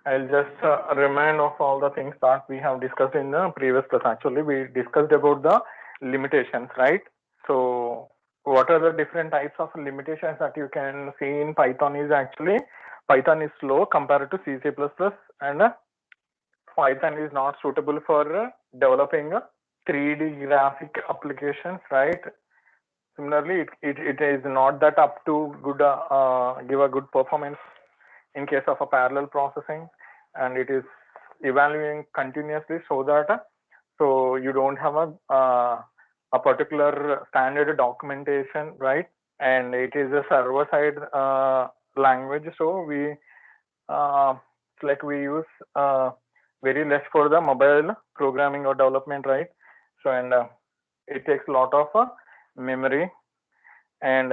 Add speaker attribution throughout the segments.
Speaker 1: I'll just remind of all the things that we have discussed in the previous class. Actually, we discussed about the limitations, right? So, what are the different types of limitations that you can see in Python is actually Python is slow compared to C, C++, and Python is not suitable for developing 3D graphic applications, right? Similarly, it is not that up to good give a good performance in case of a parallel processing, and it is evaluating continuously so that so you don't have a particular standard documentation, right? And it is a server side language, so we like we use very less for the mobile programming or development, right? So and it takes a lot of memory, and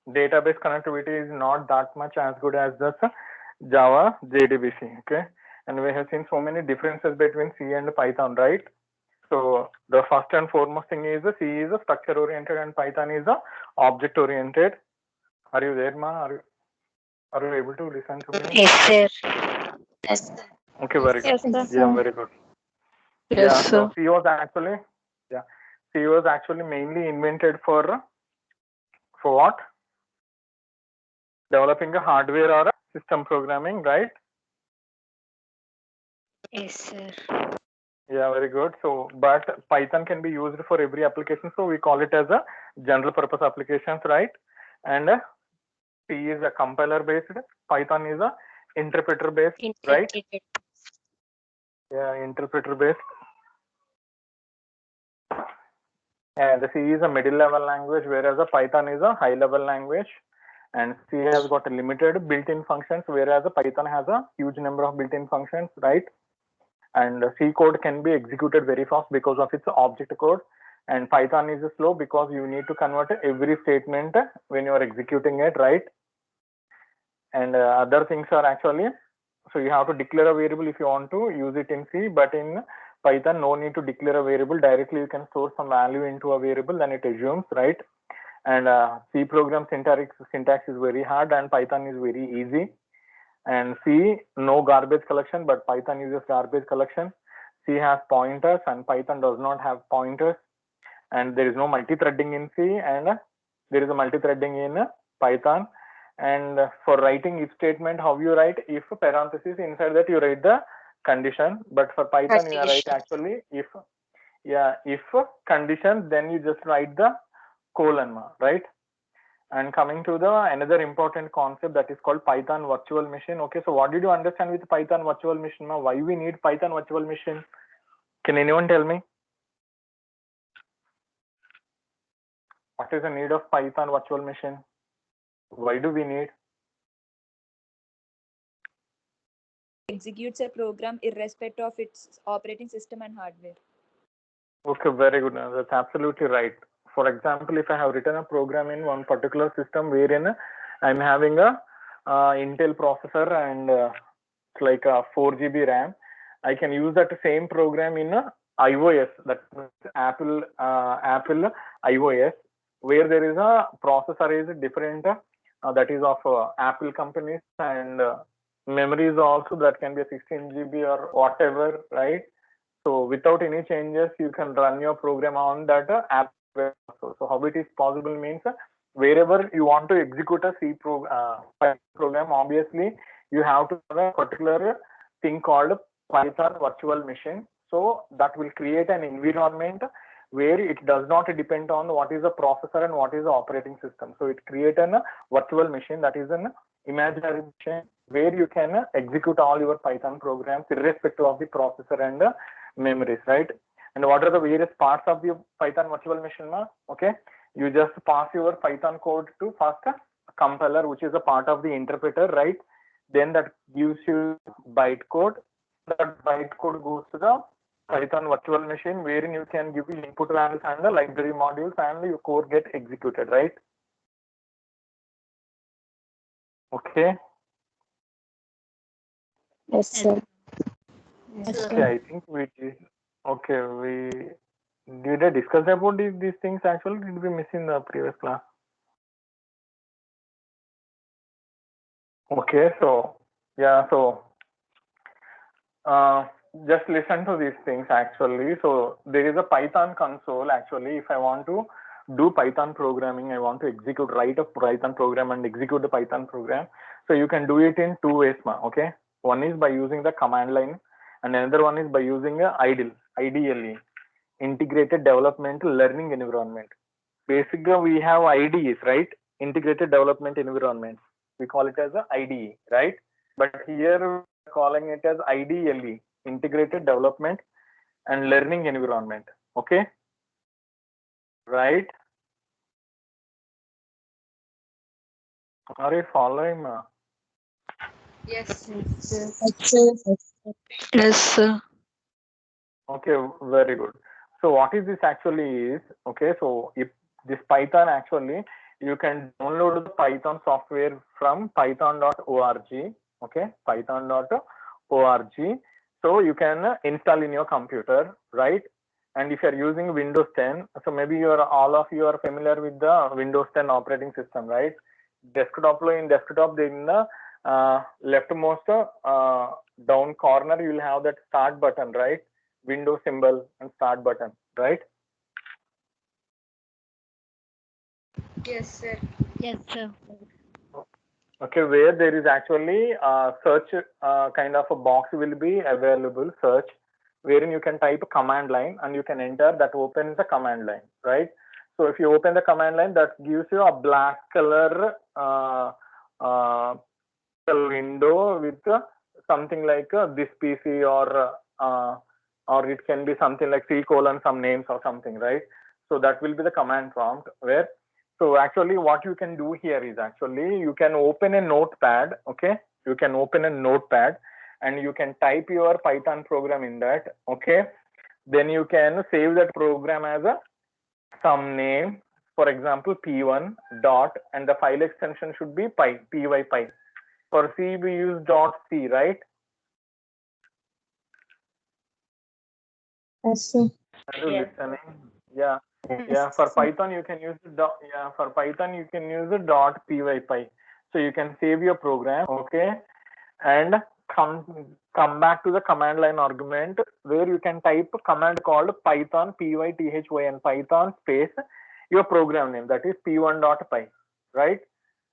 Speaker 1: database connectivity is not that much as good as the Java JDBC. Okay, and we have seen so many differences between C and Python, right? So the first and foremost thing is C is a structure oriented and Python is a object oriented. Are you there, ma? Are you able to listen to me?
Speaker 2: Yes, sir.
Speaker 3: Yes.
Speaker 1: Okay, very good.
Speaker 3: Yes, sir.
Speaker 1: Yeah, very good.
Speaker 2: Yes,
Speaker 1: Yeah,
Speaker 2: sir.
Speaker 1: so C was actually C was actually mainly invented for what? Developing a hardware or a system programming, right?
Speaker 2: Yes, sir.
Speaker 1: Yeah, very good. So, but Python can be used for every application, so we call it as a general purpose applications, right? And C is a compiler based, Python is a interpreter based, right?
Speaker 2: Interpreted.
Speaker 1: Yeah, interpreter based. And C is a middle level language, whereas a Python is a high level language. And C has got a limited built-in functions, whereas a Python has a huge number of built-in functions, right? And C code can be executed very fast because of its object code, and Python is slow because you need to convert every statement when you are executing it, right? And other things are actually, so you have to declare a variable if you want to use it in C, but in Python no need to declare a variable, directly you can store some value into a variable, then it assumes, right? And C program syntax is very hard and Python is very easy. And C, no garbage collection, but Python uses garbage collection. C has pointers and Python does not have pointers. And there is no multi-threading in C, and there is a multi-threading in Python. And for writing if statement, how you write if parenthesis, inside that you write the condition. But for Python, you write actually if condition, then you just write the colon, right? And coming to the another important concept, that is called Python virtual machine. Okay, so what did you understand with Python virtual machine? Why we need Python virtual machine? Can anyone tell me? What is the need of Python virtual machine? Why do we need?
Speaker 3: Executes a program irrespective of its operating system and hardware.
Speaker 1: Okay, very good. That's absolutely right. For example, if I have written a program in one particular system wherein I'm having a Intel processor and it's like a 4 GB RAM, I can use that same program in a iOS, that means Apple iOS, where there is a processor is different, that is of Apple companies, and memory is also that can be a 16 GB or whatever, right? So without any changes, you can run your program on that app. So how it is possible means wherever you want to execute a program, obviously you have to have a particular thing called Python virtual machine. So that will create an environment where it does not depend on what is the processor and what is the operating system. So it creates a virtual machine, that is an imaginary machine where you can execute all your Python programs irrespective of the processor and memories, right? And what are the various parts of the Python virtual machine? Okay, you just pass your Python code to first compiler, which is a part of the interpreter, right? Then that gives you bytecode. That bytecode goes to the Python virtual machine, wherein you can give the input values and the library modules, and your code get executed, right? Okay.
Speaker 3: Yes, sir.
Speaker 1: Okay, I think we did. Okay, did I discuss about these things actually? Did we miss in the previous class? Okay, so yeah, so just listen to these things actually. So there is a Python console actually. If I want to do Python programming, I want to write a Python program and execute the Python program. So you can do it in two ways, okay? One is by using the command line, and another one is by using a IDLE, Integrated Development Learning Environment. Basically, we have IDEs, right? Integrated Development Environment. We call it as a IDE, right? But here we're calling it as IDLE, Integrated Development and Learning Environment. Okay, right? Are you following?
Speaker 2: Yes.
Speaker 4: Yes, sir.
Speaker 1: Okay, very good. So what is this actually is, okay, so if this Python actually, you can download the Python software from python.org, okay, python.org. So you can install in your computer, right? And if you're using Windows 10, so maybe all of you are familiar with the Windows 10 operating system, right? In desktop, in the leftmost down corner, you will have that start button, right? Window symbol and start button, right?
Speaker 2: Yes, sir.
Speaker 4: Yes, sir.
Speaker 1: Okay, where there is actually a search kind of a box will be available, search, wherein you can type a command line and you can enter, that opens the command line, right? So if you open the command line, that gives you a black color window with something like this PC or it can be something like C colon some names or something, right? So that will be the command prompt where, so actually what you can do here is actually you can open a notepad, okay? You can open a notepad and you can type your Python program in that, okay? Then you can save that program as a some name, for example, P1 dot, and the file extension should be py. For C, we use .c, right?
Speaker 4: Yes, sir.
Speaker 1: Are you listening? Yeah. Yeah. For Python, you can use for Python, you can use the .py. So you can save your program, okay, and come back to the command line argument where you can type a command called Python python Python space your program name, that is p1.py, right?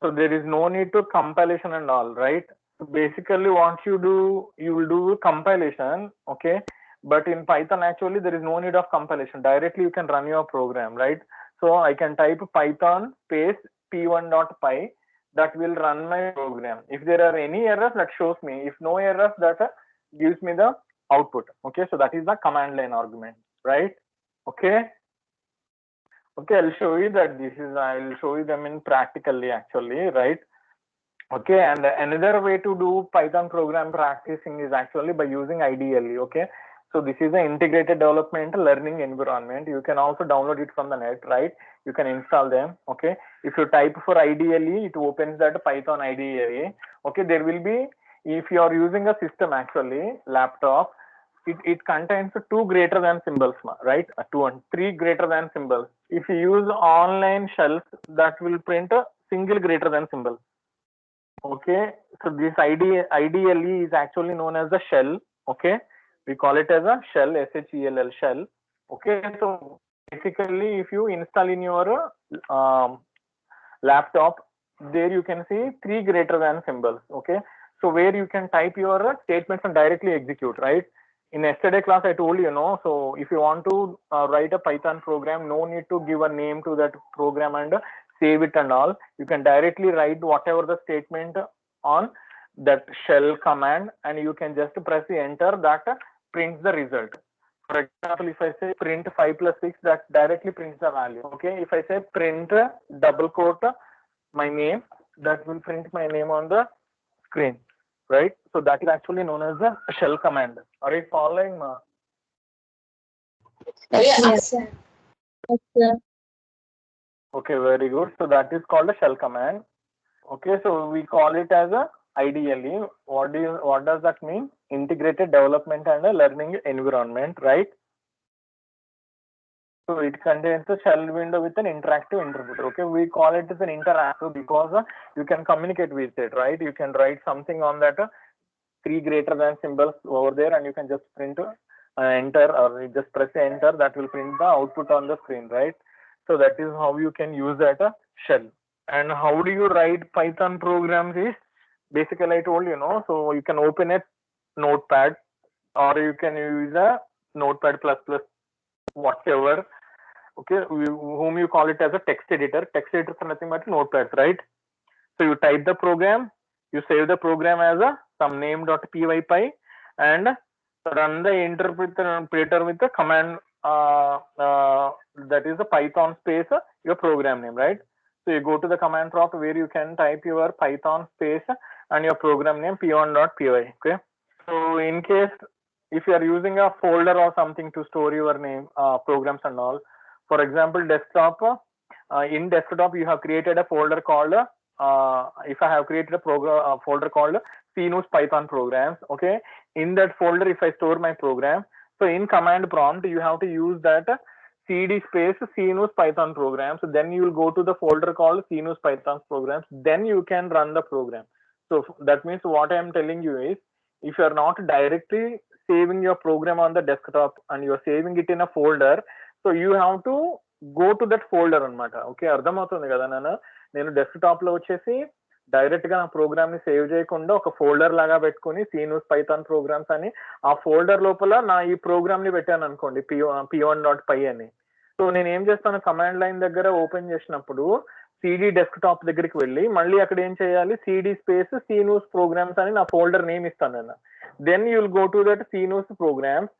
Speaker 1: So there is no need to compilation and all, right? So basically what you do, you will do compilation, okay? But in Python, actually, there is no need of compilation. Directly, you can run your program, right? So I can type Python space p1.py, that will run my program. If there are any errors, that shows me. If no errors, that gives me the output. Okay, so that is the command line argument, right? Okay. Okay, I'll show you that I'll show you them in practically actually, right? Okay, and another way to do Python program practicing is actually by using IDLE, okay? So this is an integrated development learning environment. You can also download it from the net, right? You can install them, okay? If you type for IDLE, it opens that Python IDLE, okay? There will be, if you are using a system actually, laptop, it contains two greater than symbols, right? Two and three greater than symbols. If you use online shells, that will print a single greater than symbol. Okay, so this IDLE is actually known as the shell. Okay, we call it as a shell, SHELL shell. Okay, so basically, if you install in your laptop, there you can see three greater than symbols. Okay, so where you can type your statements and directly execute, right? In yesterday class, I told you, no. So if you want to write a Python program, no need to give a name to that program and save it and all. You can directly write whatever the statement on that shell command, and you can just press the enter, that prints the result. For example, if I say print 5 plus 6, that directly prints the value. Okay, if I say print double quote my name, that will print my name on the screen, right? So that is actually known as the shell command. Are you following?
Speaker 4: Yes, sir. Yes, sir.
Speaker 1: Okay, very good. So that is called a shell command. Okay, so we call it as a IDLE. What does that mean? Integrated Development and a Learning Environment, right? So it contains a shell window with an interactive interpreter. Okay, we call it as an interactive because you can communicate with it, right? You can write something on that three greater than symbols over there, and you can just print enter, or you just press enter. That will print the output on the screen, right? So that is how you can use that shell. And how do you write Python programs is basically I told you, no. So you can open a notepad, or you can use a notepad plus plus whatever, okay, whom you call it as a text editor. Text editors are nothing but notepads, right? So you type the program, you save the program as a some name.py, and run the interpreter with the command that is the Python space your program name, right? So you go to the command prompt where you can type your Python space and your program name p1.py. Okay. So in case if you are using a folder or something to store your name programs and all, for example, desktop, in desktop you have created a folder called if I have created a program folder called CNOOS Python programs. Okay, in that folder if I store my program, so in command prompt you have to use that cd space CNOOS Python programs. So then you will go to the folder called CNOOS Python programs, then you can run the program. So that means what I am telling you is, if you are not directly saving your program on the desktop and you are saving it in a folder, so you have to go to that folder అనమాట. Okay, అర్థమవుతుంది కదా నాన్న? నేను desktop లో వచ్చేసి direct గా నా programme ని సేవ్ చేయకుండా ఒక ఫోల్డర్ లాగా పెట్టుకుని సీనూస్ పైథాన్ ప్రోగ్రామ్స్ అని ఆ ఫోల్డర్ లోపల నా ఈ ప్రోగ్రామ్ ని పెట్టాను అనుకోండి, p1.py అని. సో నేను ఏం చేస్తాను, కమాండ్ లైన్ దగ్గర ఓపెన్ చేసినప్పుడు సిడి డెస్క్టాప్ దగ్గరికి వెళ్ళి మళ్ళీ అక్కడ ఏం చేయాలి, సిడి స్పేస్ సీనూస్ ప్రోగ్రామ్స్ అని నా ఫోల్డర్ నేమ్ ఇస్తాను నేను. Then you will go to that Seenu's programs,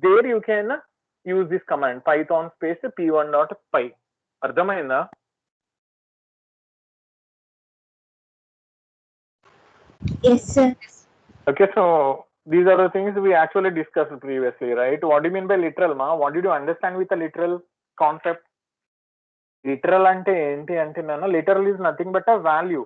Speaker 1: there you can use this command Python space p1.py. అర్థమైందా?
Speaker 4: Yes, sir.
Speaker 1: Okay, so these are the things we actually discussed previously, right? What do you mean by literal, ma? What did you understand with the literal concept? Literal ante enti ante nana, literal is nothing but a value.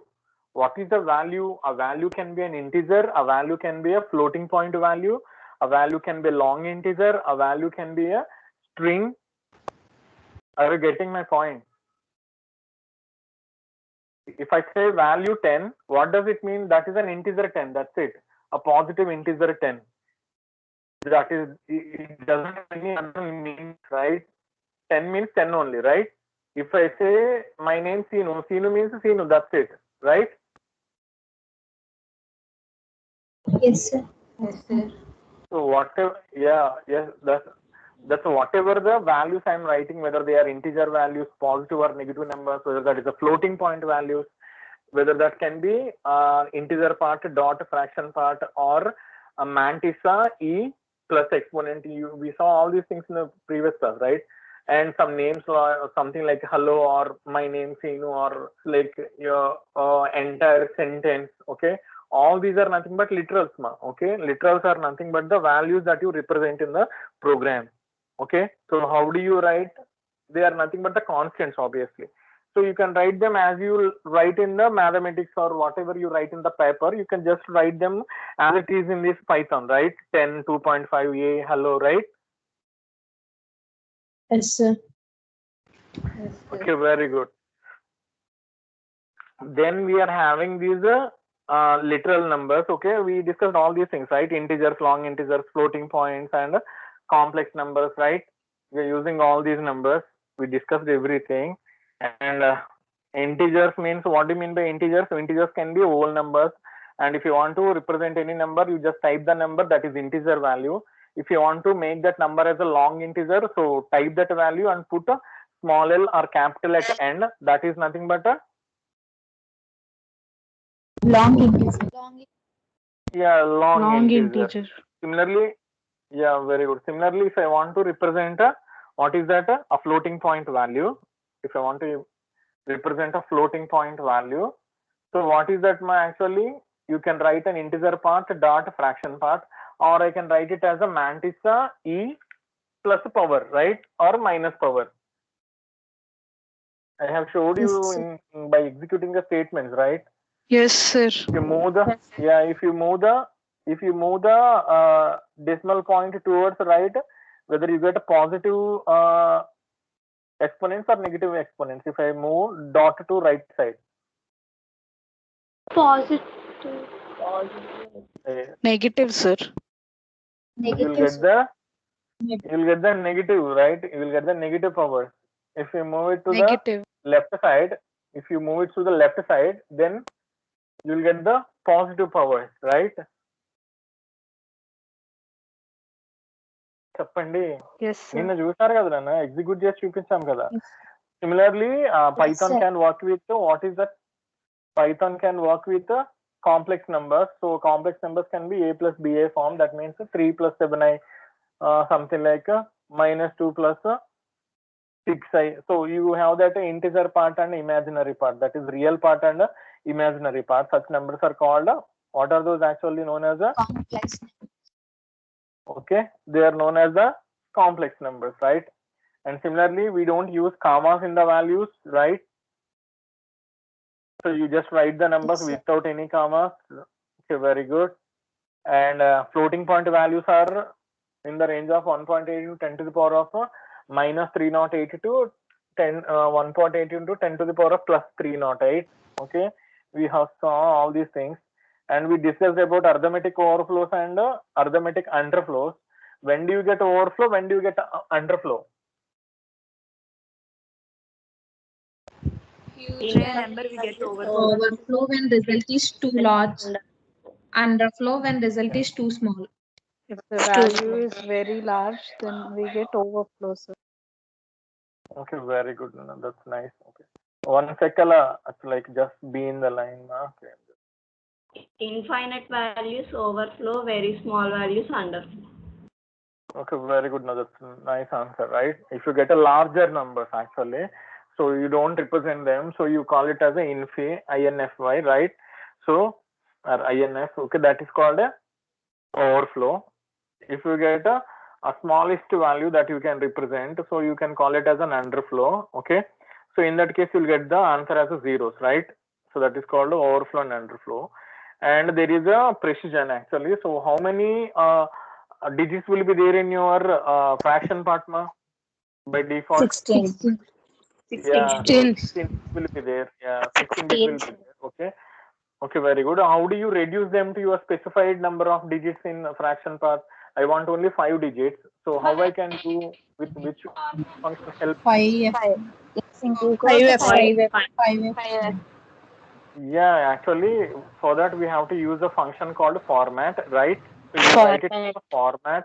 Speaker 1: What is the value? A value can be an integer, a value can be a floating point value, a value can be a long integer, a value can be a string. Are you getting my point? If I say value 10, what does it mean? That is an integer 10, that's it. A positive integer 10. That is, it doesn't have any other meaning, right? 10 means 10 only, right? If I say my name Sinu, Sinu means Sinu, that's it, right?
Speaker 4: Yes, sir.
Speaker 2: Yes, sir.
Speaker 1: So whatever, yeah, yes, that's whatever the values I'm writing, whether they are integer values, positive or negative numbers, whether that is a floating point values, whether that can be integer part, dot, fraction part, or a mantissa, e plus exponent. We saw all these things in the previous class, right? And some names or something like hello or my name Sinu, or like your entire sentence. Okay, all these are nothing but literals, ma. Okay, literals are nothing but the values that you represent in the program. Okay, so how do you write? They are nothing but the constants, obviously. So you can write them as you write in the mathematics or whatever you write in the paper. You can just write them as it is in this Python, right? 10, 2.5a, hello, right?
Speaker 4: Yes, sir.
Speaker 2: Yes, sir.
Speaker 1: Okay, very good. Then we are having these literal numbers. Okay, we discussed all these things, right? Integers, long integers, floating points, and complex numbers, right? We are using all these numbers. We discussed everything. And integers means, what do you mean by integers? So integers can be whole numbers, and if you want to represent any number, you just type the number, that is integer value. If you want to make that number as a long integer, so type that value and put a small l or capital at end. That is nothing but a
Speaker 4: Long integer.
Speaker 1: long integer. Similarly, yeah, very good. Similarly, if I want to represent what is that, a floating point value. If I want to represent a floating point value, so what is that, actually you can write an integer part, dot, fraction part, or I can write it as a mantissa, e plus power, right, or minus power. I have showed you by executing the statements, right?
Speaker 4: Yes, sir.
Speaker 1: If you move the, yeah, if you move the decimal point towards right, whether you get a positive exponents or negative exponents. If I move dot to right side,
Speaker 4: Positive. Negative, sir.
Speaker 1: You'll
Speaker 4: Negative,
Speaker 1: get
Speaker 4: sir.
Speaker 1: the negative, right? You will get the negative power. If you move it to
Speaker 4: Negative.
Speaker 1: the left side, then you'll get the positive powers, right? చెప్పండి.
Speaker 4: Yes, sir.
Speaker 1: నిన్న చూసారు కదా నాన్న, execute చేసి చూపించాం కదా. Similarly, Python
Speaker 4: sir.
Speaker 1: can work with what is that? Python can work with complex numbers. So complex numbers can be a plus ba form. That means 3 plus 7i, something like minus 2 plus 6i. So you have that integer part and imaginary part. That is real part and imaginary part. Such numbers are called, what are those actually known as?
Speaker 4: Complex.
Speaker 1: Okay, they are known as the complex numbers, right? And similarly, we don't use commas in the values, right? So you just write the numbers
Speaker 4: Yes, sir.
Speaker 1: without any commas. Okay, very good. And floating point values are in the range of 1.8 to 10 to the power of minus 308 to 1.8 into 10 to the power of plus 308. Okay, we have saw all these things, and we discussed about arithmetic overflows and arithmetic underflows. When do you get overflow? When do you get underflow?
Speaker 3: In a number we get overflow.
Speaker 2: Overflow when result is too large. Underflow when result is too small.
Speaker 4: If the value is very large, then we get overflow, sir.
Speaker 1: Okay, very good. No, that's nice. Okay, one second, it's like just be in the line. Okay.
Speaker 5: Infinite values overflow, very small values underflow.
Speaker 1: Okay, very good. No, that's a nice answer, right? If you get a larger numbers actually, so you don't represent them, so you call it as a infy, right? So or inf, okay, that is called a overflow. If you get a smallest value that you can represent, so you can call it as an underflow. Okay, so in that case you'll get the answer as a zeros, right? So that is called overflow and underflow. And there is a precision actually. So how many digits will be there in your fraction part, ma? By default
Speaker 4: 16.
Speaker 1: yeah, so
Speaker 4: 16.
Speaker 1: 16 will be there. Yeah, 16 bit will be there. Okay, okay, very good. How do you reduce them to your specified number of digits in fraction part? I want only 5 digits, so how I can do, with which function help?
Speaker 2: 5F.
Speaker 4: 5F.
Speaker 2: 5F.
Speaker 1: Yeah, actually for that we have to use a function called format, right? So you write it as a format.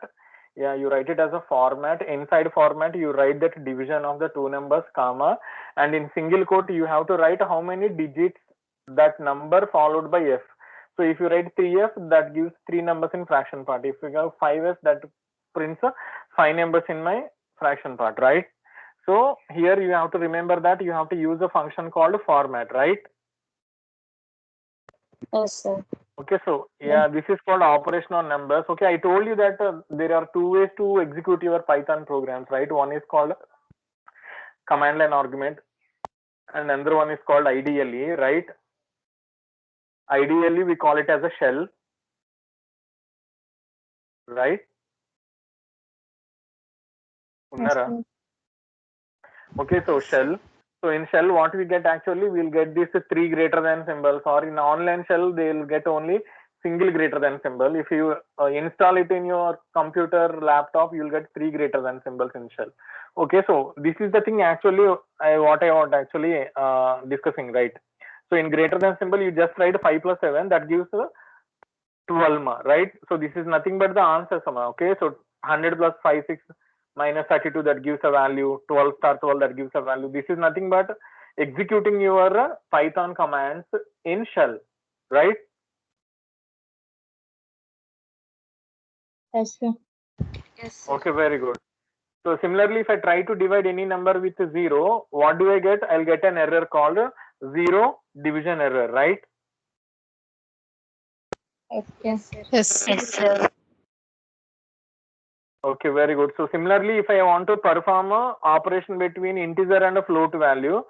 Speaker 1: Yeah, you write it as a format. Inside format you write that division of the two numbers, comma, and in single quote you have to write how many digits that number followed by f. So if you write 3f, that gives 3 numbers in fraction part. If you have 5f, that prints 5 numbers in my fraction part, right? So here you have to remember that you have to use a function called format, right?
Speaker 4: Yes, sir.
Speaker 1: Okay, so yeah, this is called operation on numbers. Okay, I told you that there are 2 ways to execute your Python programs, right? One is called command line argument, and another one is called IDLE, right? IDLE we call it as a shell, right? Unnara? Okay, so shell. So in shell, what we get actually, we'll get this 3 greater than symbols, or in online shell, they'll get only single greater than symbol. If you install it in your computer laptop, you'll get 3 greater than symbols in shell. Okay, so this is the thing actually what I want actually discussing, right? So in greater than symbol, you just write 5 plus 7, that gives 12, right? So this is nothing but the answer, okay? So 100 plus 5, 6 minus 32, that gives a value. 12 star 12, that gives a value. This is nothing but executing your Python commands in shell, right?
Speaker 2: Yes, sir.
Speaker 4: Yes,
Speaker 1: Okay, very good. So similarly, if I try to divide any number with 0, what do I get? I'll get an error called 0 division error, right?
Speaker 2: Yes, sir.
Speaker 4: Yes, sir.
Speaker 1: Okay, very good. So similarly, if I want to perform a operation between integer and a float value,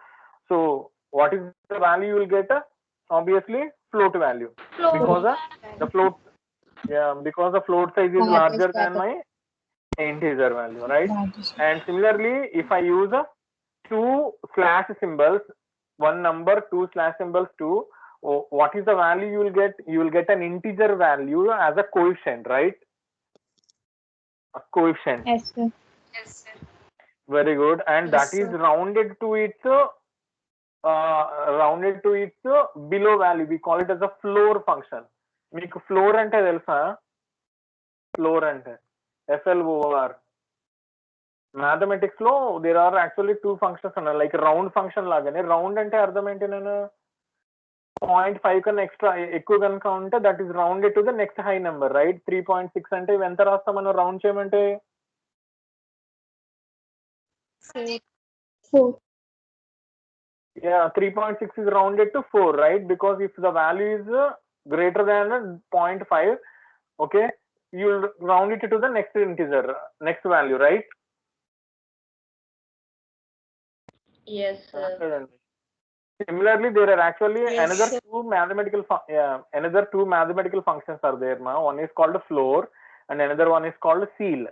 Speaker 1: so what is the value you will get? Obviously float value, because the float, yeah, because the float size is larger than my integer value, right? And similarly, if I use 2 slash symbols, one number, 2 slash symbols, 2, what is the value you will get? You will get an integer value as a coefficient, right? A coefficient.
Speaker 2: Yes, sir.
Speaker 1: Very good. And
Speaker 3: Yes,
Speaker 1: that is
Speaker 3: sir.
Speaker 1: rounded to its below value. We call it as a floor function. మీకు floor అంటే తెలుసా? Floor అంటే FLOR. Mathematics లో there are actually 2 functions ఉన్నాయి, like round function లాగానే. Round అంటే అర్థం ఏంటి? నేను 0.5 కన్నా ఎక్స్ట్రా ఎక్కువ కనుక ఉంటే that is rounded to the next high number, right? 3.6 అంటే ఇవి ఎంత రాస్తాం మనం రౌండ్ చేయమంటే?
Speaker 2: 4.
Speaker 1: Yeah, 3.6 is rounded to 4, right? Because if the value is greater than 0.5, okay, you'll round it to the next integer, next value, right?
Speaker 5: Yes, sir.
Speaker 1: Similarly, there are actually
Speaker 3: Yes,
Speaker 1: another
Speaker 3: sir.
Speaker 1: two mathematical functions are there, ma. One is called floor and another one is called seal.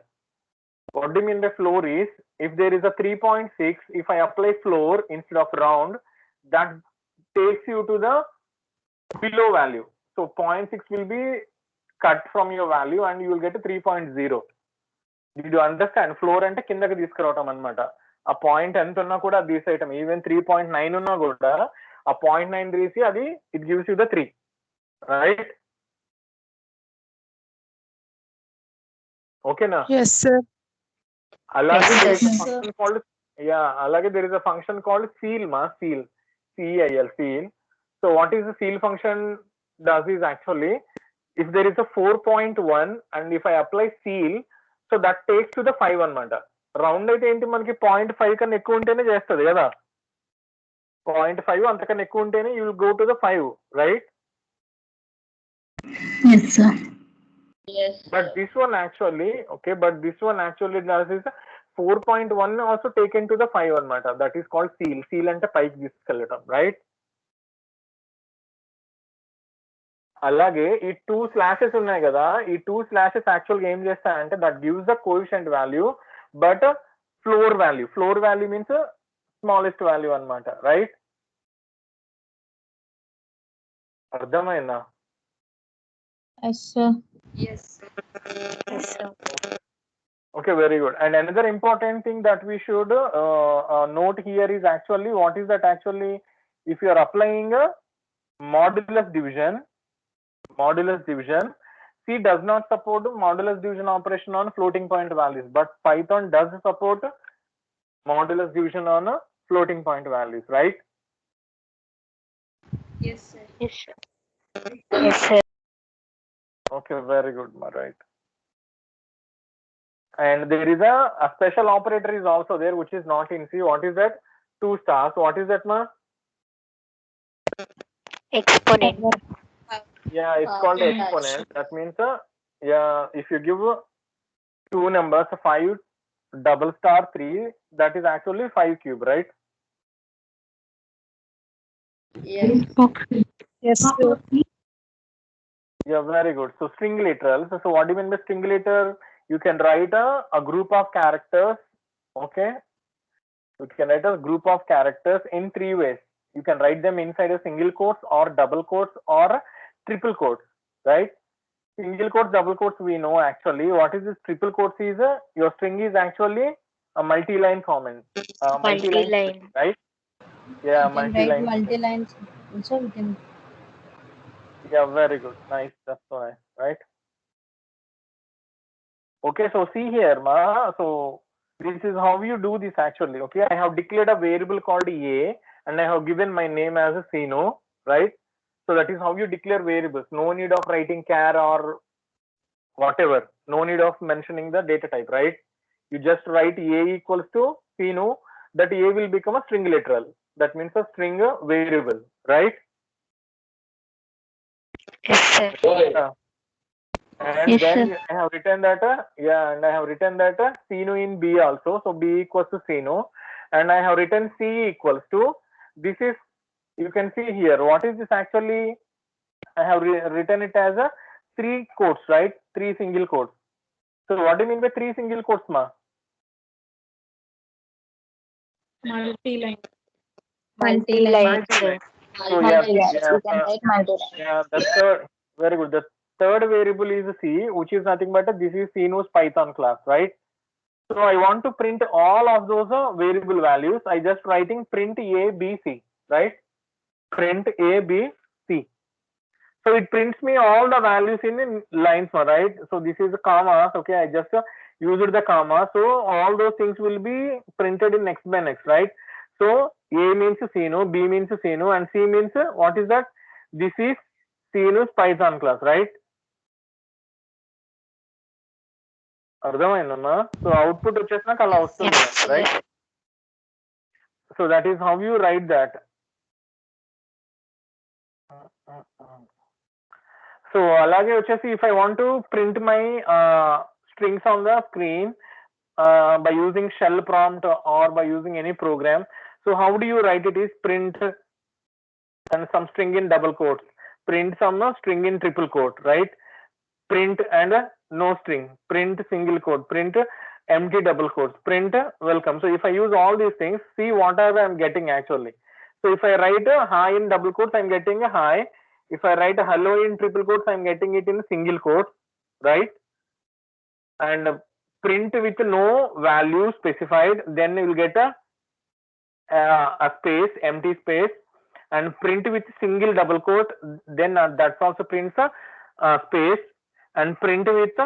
Speaker 1: What do you mean by floor is, if there is a 3.6, if I apply floor instead of round, that takes you to the below value. So 0.6 will be cut from your value and you will get a 3.0. Did you understand? Floor అంటే కిందకి తీసుకురావటం అన్నమాట. ఆ point ఎంత ఉన్నా కూడా అది తీసేయటం. Even 3.9 ఉన్నా కూడా ఆ 0.9 తీసి అది it gives you the 3, right? ఓకేనా?
Speaker 4: Yes, sir.
Speaker 1: అలాగే
Speaker 5: Yes,
Speaker 1: there is a
Speaker 3: sir.
Speaker 1: function called, అలాగే there is a function called seal, ma. Seal, CEIL, seal. So what is the seal function does is actually, if there is a 4.1 and if I apply seal, so that takes to the 5 అన్నమాట. Round అయితే ఏంటి మనకి 0.5 కన్నా ఎక్కువ ఉంటేనే చేస్తుంది కదా. 0.5 అంతకన్నా ఎక్కువ ఉంటేనే you will go to the 5, right?
Speaker 2: Yes, sir.
Speaker 5: Yes,
Speaker 1: But
Speaker 5: sir.
Speaker 1: this one actually, okay, but this one actually does is 4.1 also taken to the 5 అన్నమాట. That is called seal. Seal అంటే పైకి తీసుకెళ్ళటం, రైట్? అలాగే ఈ 2 slashes ఉన్నాయి కదా, ఈ 2 slashes యాక్చువల్గా ఏం చేస్తాయంటే that gives the coefficient value, but floor value means smallest value అన్నమాట, రైట్? అర్థమైందా?
Speaker 2: Yes, sir.
Speaker 3: Yes. Yes, sir.
Speaker 1: Okay, very good. And another important thing that we should note here is actually, what is that actually? If you are applying a modulus division, C does not support modulus division operation on floating point values, but Python does support modulus division on floating point values, right?
Speaker 3: Yes, sir.
Speaker 5: Yes, sir. Yes, sir.
Speaker 1: Okay, very good, ma, right? And there is a special operator is also there, which is not in C. What is that? 2 stars. What is that, ma?
Speaker 5: Exponent.
Speaker 1: Yeah, it's called exponent. That means, if you give 2 numbers, 5 double star 3, that is actually 5 cube, right?
Speaker 3: Yes.
Speaker 4: Yes, sir.
Speaker 1: Yeah, very good. So string literals. So what do you mean by string literal? You can write a group of characters. Okay, you can write a group of characters in 3 ways. You can write them inside a single quotes or double quotes or triple quotes, right? Single quotes, double quotes, we know actually. What is this triple quotes is, your string is actually a multi-line format.
Speaker 5: Multi-line.
Speaker 1: Right? Yeah,
Speaker 6: We can write
Speaker 1: multi-line.
Speaker 6: multi-lines also. We can.
Speaker 1: Yeah, very good. Nice. That's so nice, right? Okay, so see here, ma. So this is how you do this actually. Okay, I have declared a variable called A and I have given my name as a Sino, right? So that is how you declare variables. No need of writing char or whatever. No need of mentioning the data type, right? You just write A equals to Sino. That A will become a string literal. That means a string variable, right?
Speaker 5: Yes, sir.
Speaker 1: And
Speaker 5: Yes,
Speaker 1: then
Speaker 5: sir.
Speaker 1: I have written that, and I have written that Sino in B also. So B equals to Sino, and I have written C equals to, this is, you can see here, what is this actually? I have written it as a 3 quotes, right? 3 single quotes. So what do you mean by 3 single quotes, ma?
Speaker 4: Multi-line.
Speaker 5: Multi-line, sir.
Speaker 1: So yeah,
Speaker 6: Multi-lines.
Speaker 1: yeah,
Speaker 6: We can write multi-lines.
Speaker 1: yeah. The third, very good. The third variable is C, which is nothing but this is CNOS Python class, right? So I want to print all of those variable values. I just writing print A, B, C, right? Print A, B, C. So it prints me all the values in lines, right? So this is the commas. Okay, I just used the comma. So all those things will be printed in next by next, right? So A means CNO, B means CNO, and C means what is that? This is CNO's Python class, right? అర్థమైందమ్మా? So output వచ్చేసినాక అలా వస్తుంది,
Speaker 5: Yes, sir.
Speaker 1: Right? So that is how you right that. So అలాగే వచ్చేసి if I want to print my strings on the screen by using shell prompt or by using any program, so how do you write it? Is print and some string in double quotes, print some string in triple quote, right? Print and no string, print single quote, print empty double quotes, print welcome. So if I use all these things, see what are I'm getting actually. So if I write hi in double quotes, I'm getting a hi. If I write hello in triple quotes, I'm getting it in single quotes, right? And print with no value specified, then you will get a space, empty space, and print with single double quote, then that's also prints a space, and print with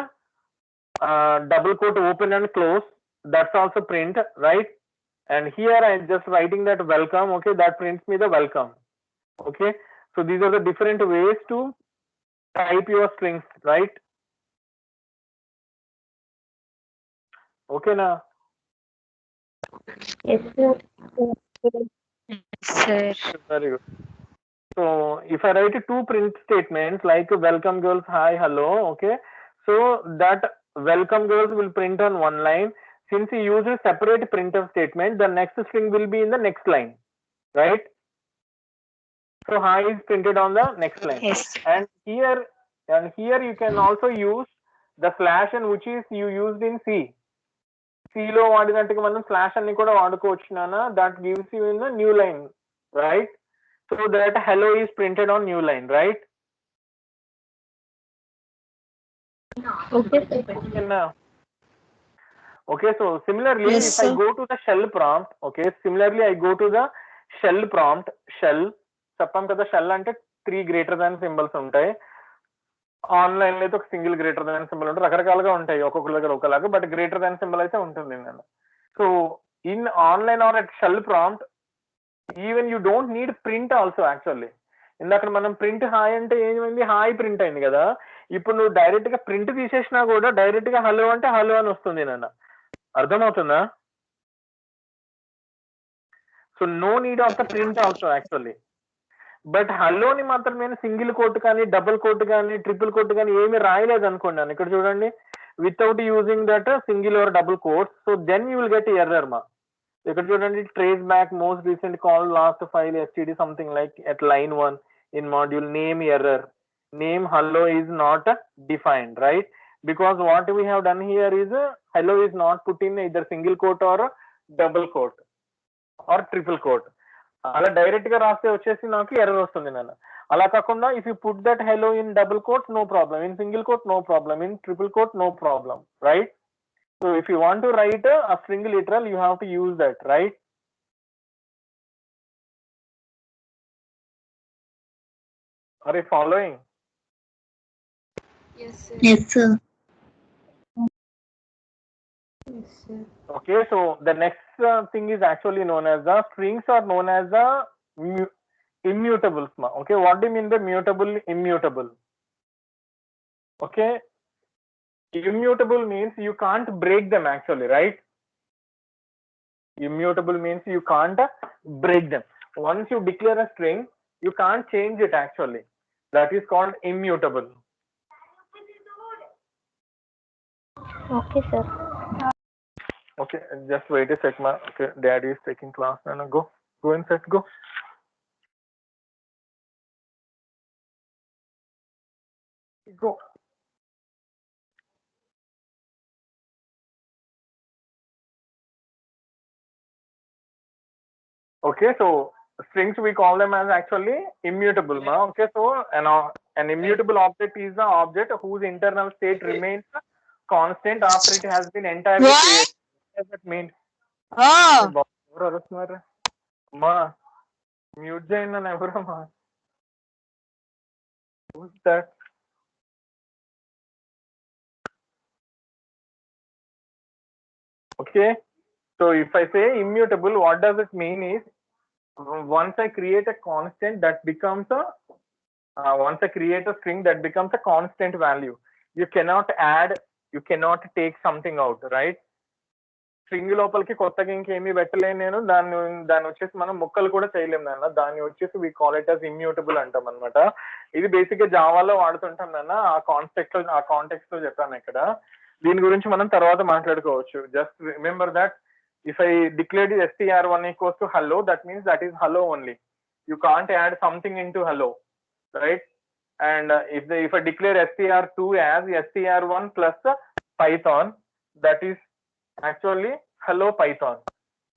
Speaker 1: double quote open and close, that's also print, right? And here I am just writing that welcome, okay, that prints me the welcome. Okay, so these are the different ways to type your strings, right? Okay now.
Speaker 5: Yes, sir. Sir.
Speaker 1: Very good. So if I write two print statements like welcome girls, hi, hello, okay, so that welcome girls will print on one line. Since he uses separate printf statement, the next string will be in the next line, right? So hi is printed on the next line.
Speaker 5: Yes.
Speaker 1: And here you can also use the slash and which is you used in C. C లో వాడినట్టుగా మనం slash అన్ని కూడా వాడుకోవచ్చు నాన్న. That gives you in the new line, right? So that hello is printed on new line, right?
Speaker 6: Okay, sir.
Speaker 1: Okay now. Okay, so similarly,
Speaker 4: Yes,
Speaker 1: if
Speaker 4: sir.
Speaker 1: I go to the shell prompt, okay, similarly I go to the shell prompt, shell, చెప్పాం కదా shell అంటే 3 greater than symbols ఉంటాయి. Online లో అయితే ఒక single greater than symbol ఉంటుంది, రకరకాలుగా ఉంటాయి ఒక్కొక్కరి దగ్గర ఒకలాగా, బట్ గ్రేటర్ దాన్ సింబల్ అయితే ఉంటుంది నేను. So in online or at shell prompt even you don't need print also actually. ఇందాక మనం ప్రింట్ హాయ్ అంటే ఏమైంది, హాయ్ ప్రింట్ అయింది కదా, ఇప్పుడు నువ్వు డైరెక్ట్ గా ప్రింట్ తీసేసినా కూడా డైరెక్ట్ గా హలో అంటే హలో అని వస్తుంది నాన్న. అర్థమవుతుందా? So no need of the print also actually. But హలోని మాత్రం నేను సింగిల్ కోట్ కానీ డబుల్ కోట్ కానీ ట్రిపుల్ కోట్ కానీ ఏమి రాయలేదు అనుకోండి నన్ను. ఇక్కడ చూడండి, without using that single or double quotes, so then you will get error మా. ఇక్కడ చూడండి, traceback most recent call last file STD something like at line 1 in module name error, name hello is not defined, right? Because what we have done here is hello is not put in either single quote or double quote or triple quote. అలా direct గా రాస్తే వచ్చేసి నాకు error వస్తుంది నాన్న. అలా కాకుండా if you put that hello in double quote no problem, in single quote no problem, in triple quote no problem, right? So if you want to write a string literal you have to use that, right? Are you following?
Speaker 2: Yes, sir.
Speaker 6: Yes, sir.
Speaker 1: Okay, so the next thing is actually known as the strings are known as the immutables. Okay, what do you mean by mutable, immutable? Okay, immutable means you can't break them actually, right? Immutable means you can't break them. Once you declare a string, you can't change it actually. That is called immutable.
Speaker 5: Okay, sir.
Speaker 1: Okay, just wait a sec, ma. Okay, daddy is taking class now. Go inside, go. Go. Okay, so strings we call them as actually immutable, ma. Okay, so an immutable object is the object whose internal state remains constant after it has been entirely created. What does that mean? ఎవరు అరుస్తున్నారు అమ్మా? Mute చేయండి నన్ను ఎవరమ్మా? Who's that? Okay, so if I say immutable, what does it mean is once I create a constant that becomes a once I create a string that becomes a constant value. You cannot add, you cannot take something out, right? String లోపలికి కొత్తగా ఇంకేమీ పెట్టలేను నేను, దాన్ని వచ్చేసి మనం ముక్కలు కూడా చేయలేము నాన్న. దాన్ని వచ్చేసి we call it as immutable అంటాం అనమాట. ఇది బేసిక్ గా జావాలో వాడుతుంటాం నాన్న. ఆ కాంటెక్స్ట్ లో చెప్పాను ఇక్కడ. దీని గురించి మనం తర్వాత మాట్లాడుకోవచ్చు. Just remember that if I declared str1 equals to hello, that means that is hello only. You can't add something into hello, right? And if I declare str2 as str1 plus python, that is actually hello python.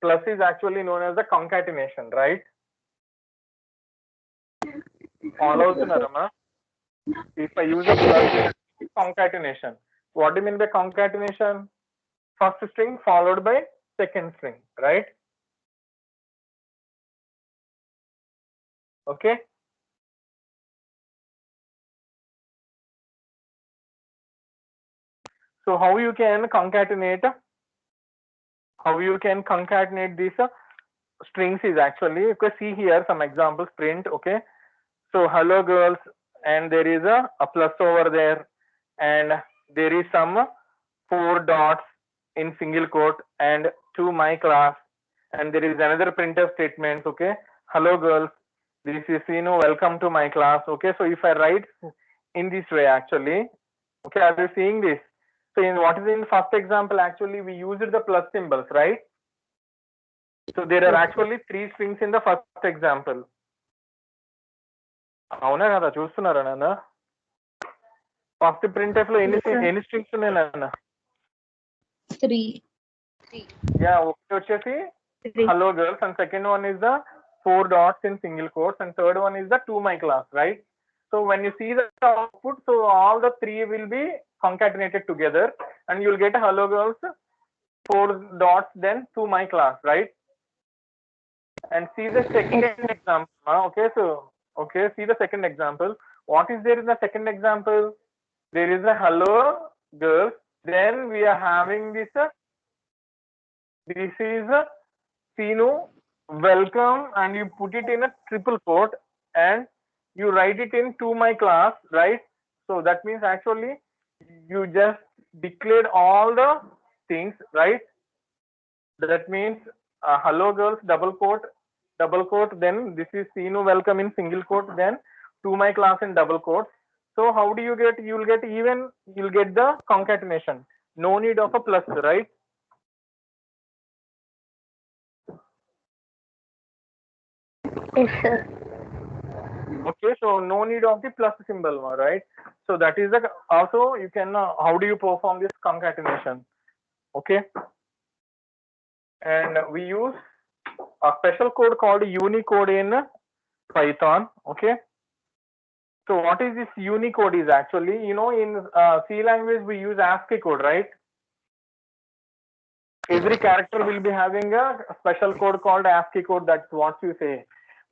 Speaker 1: Plus is actually known as the concatenation, right? All out narama. If I use a plus, concatenation. What do you mean by concatenation? First string followed by second string, right? Okay. So how you can concatenate these strings is actually, you can see here some examples. Print, okay, so hello girls, and there is a plus over there, and there is some 4 dots in single quote and to my class, and there is another printf statement. Okay, hello girls, this is welcome to my class. Okay, so if I write in this way actually, okay, are you seeing this? So in what is in first example, actually we used the plus symbols, right? So there are actually 3 strings in the first example. అవునా కదా? చూస్తున్నారా నాన్న? First printf లో ఎన్ని strings ఉన్నాయి నాన్న?
Speaker 2: 3.
Speaker 1: Yeah, ఒకటి వచ్చేసి hello girls, and second one is the 4 dots in single quotes, and third one is the to my class, right? So when you see the output, so all the 3 will be concatenated together, and you'll get hello girls, 4 dots, then to my class, right? And see the second example. Okay, so okay, see the second example. What is there in the second example? There is a hello girls, then we are having this is Sinu welcome, and you put it in a triple quote and you write it in to my class, right? So that means actually you just declared all the things, right? That means hello girls double quote, then this is Sinu welcome in single quote, then to my class in double quote. So how do you get? You'll get the concatenation. No need of a plus, right?
Speaker 5: Yes, sir.
Speaker 1: Okay, so no need of the plus symbol, right? So that is the also you can how do you perform this concatenation? Okay, and we use a special code called Unicode in Python. Okay, so what is this Unicode is actually, in C language we use ASCII code, right? Every character will be having a special code called ASCII code. That's what you say.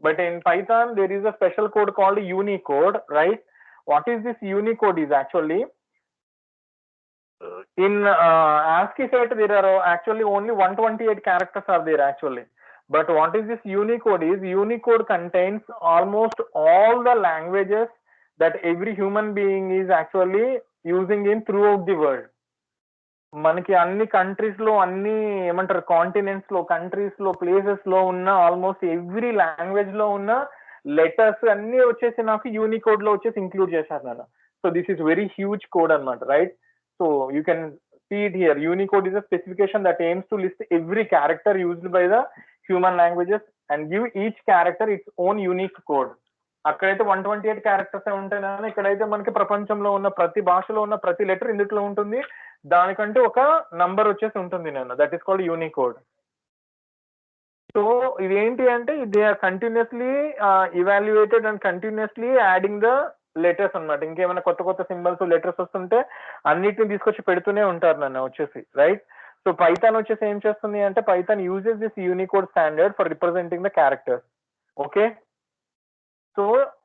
Speaker 1: But in Python there is a special code called Unicode, right? What is this Unicode is actually, in ASCII set there are actually only 128 characters are there actually. But what is this Unicode is, Unicode contains almost all the languages that every human being is actually using in throughout the world. మనకి అన్ని countries లో, అన్ని ఏమంటారు continents లో, countries లో, places లో ఉన్న almost every language లో ఉన్న లెటర్స్ అన్ని వచ్చేసి నాకు యూనికోడ్ లో వచ్చేసి ఇంక్లూడ్ చేశారు నాన్న. So this is very huge code అనమాట, right? So you can see it here. Unicode is a specification that aims to list every character used by the human languages and give each character its own unique code. అక్కడైతే 128 characters ఉంటాయి నాన్న. ఇక్కడైతే మనకి ప్రపంచంలో ఉన్న ప్రతి భాషలో ఉన్న ప్రతి లెటర్ ఇందులో ఉంటుంది. దానికంటే ఒక నంబర్ వచ్చేసి ఉంటుంది నాన్న. That is called Unicode. So ఇదేంటి అంటే they are continuously evaluated and continuously adding the letters అన్నమాట. ఇంకేమైనా కొత్త కొత్త సింబల్స్ లెటర్స్ వస్తుంటే అన్నిటిని తీసుకొచ్చి పెడుతూనే ఉంటారు నన్ను వచ్చేసి, రైట్. సో పైథాన్ వచ్చేసి ఏం చేస్తుంది అంటే Python uses this Unicode standard for representing the characters. Okay, so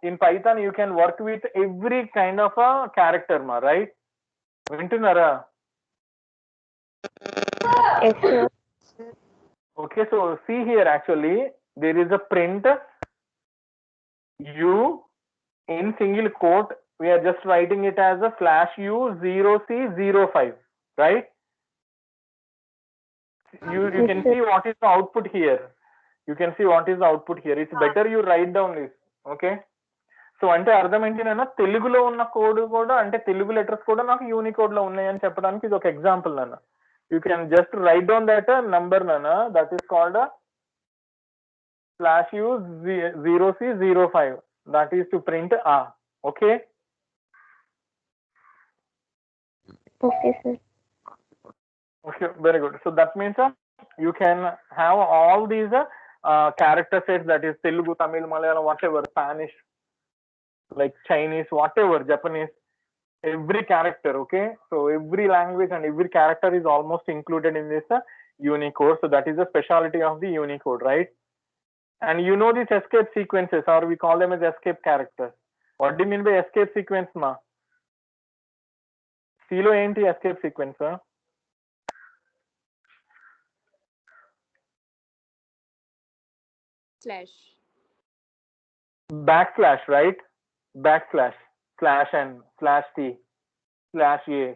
Speaker 1: in Python you can work with every kind of a character మా, రైట్. వింటున్నారా?
Speaker 5: Yes, sir.
Speaker 1: Okay, so see here, actually there is a print u in single quote. We are just writing it as a /u 0c05, right? You can see what is the output here. You can see what is the output here. It's better you write down this. Okay, so అంటే అర్థం ఏంటినన్నా తెలుగులో ఉన్న code కూడా అంటే Telugu letters కూడా నాకు Unicode లో ఉన్నాయని చెప్పడానికి ఇది ఒక ఎగ్జాంపుల్ నాన్న. You can just write down that number నాన్న, that is called /u 0c05, that is to print a. Okay,
Speaker 5: Okay, sir.
Speaker 1: okay, very good. So that means you can have all these character sets, that is Telugu, Tamil, Malayalam, whatever, Spanish, like Chinese, whatever, Japanese, every character. Okay, so every language and every character is almost included in this Unicode. So that is the specialty of the Unicode, right? And you know these escape sequences, or we call them as escape characters. What do you mean by escape sequence, ma? C lo enti escape sequence? Backslash, right? Backslash, /n, /t, /a,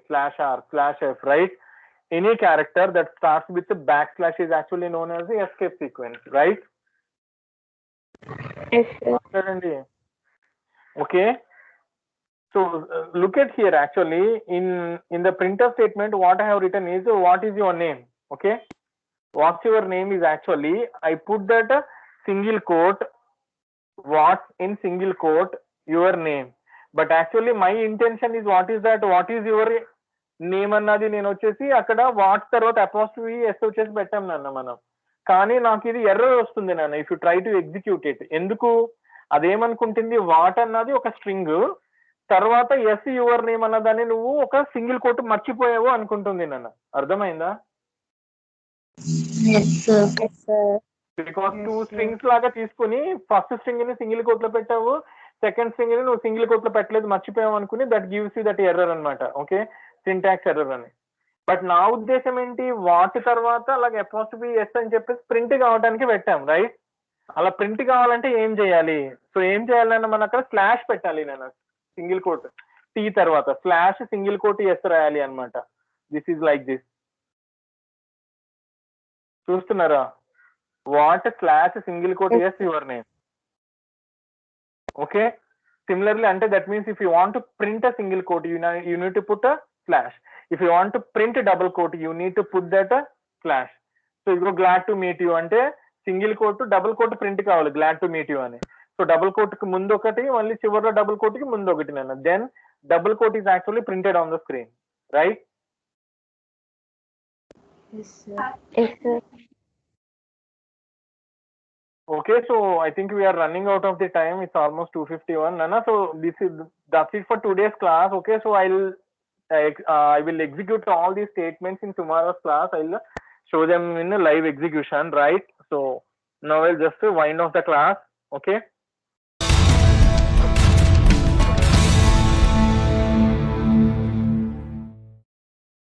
Speaker 1: /r, /f, right? Any character that starts with the backslash is actually known as the escape sequence, right?
Speaker 5: Yes, sir.
Speaker 1: Okay, so look at here, actually in the printf statement what I have written is what is your name. Okay, what's your name is actually I put that single quote, what in single quote your name, but actually my intention is what is that, what is your name అన్నది నేను వచ్చేసి అక్కడ what తర్వాత apostrophe yes వచ్చేసి పెట్టాం నాన్న మనం. కానీ నాకు ఇది ఎర్రర్ వస్తుంది నాన్న if you try to execute it. ఎందుకు? అదేమనుకుంటుంది వాట్ అన్నది ఒక స్ట్రింగ్, తర్వాత ఎస్ యువర్ నేమ్ అన్నదాన్ని నువ్వు ఒక సింగిల్ కోట్ మర్చిపోయావు అనుకుంటుంది నాన్న. అర్థమైందా?
Speaker 6: Yes, sir.
Speaker 5: Yes, sir.
Speaker 1: Because two strings లాగా తీసుకుని ఫస్ట్ స్ట్రింగ్ ని సింగిల్ కోట్ లో పెట్టావు, సెకండ్ స్ట్రింగ్ ని నువ్వు సింగిల్ కోట్ లో పెట్టలేదు మర్చిపోయావు అనుకుని that gives you that error అనమాట. ఓకే, సింటాక్స్ ఎర్రర్ అని. బట్ నా ఉద్దేశం ఏంటి, వాట్ తర్వాత అలాగే అపోస్ట్రఫీ ఎస్ అని చెప్పేసి ప్రింట్ కావడానికి పెట్టాం, రైట్? అలా ప్రింట్ కావాలంటే ఏం చేయాలి? సో ఏం చేయాలన్నా మనం అక్కడ స్లాష్ పెట్టాలి నేను, సింగిల్ కోట్ టీ తర్వాత స్లాష్ సింగిల్ కోట్ ఎస్ రాయాలి అనమాట. This is like this. చూస్తున్నారా? What / single quote S your name. Okay, similarly అంటే that means if you want to print a single quote you need to put a slash. If you want to print a double quote you need to put that a slash. So ఇప్పుడు glad to meet you అంటే single quote double quote print కావాలి glad to meet you అని. So double quote కి ముందు ఒకటి, మళ్ళీ చివరిలో double quote కి ముందు ఒకటి నాన్న. Then double quote is actually printed on the screen, right?
Speaker 6: Yes, sir.
Speaker 5: Yes, sir.
Speaker 1: Okay, so I think we are running out of the time. It's almost 2:51, Nana. So that's it for today's class. Okay, so I will execute all these statements in tomorrow's class. I'll show them in a live execution, right? So now I'll just wind off the class. Okay.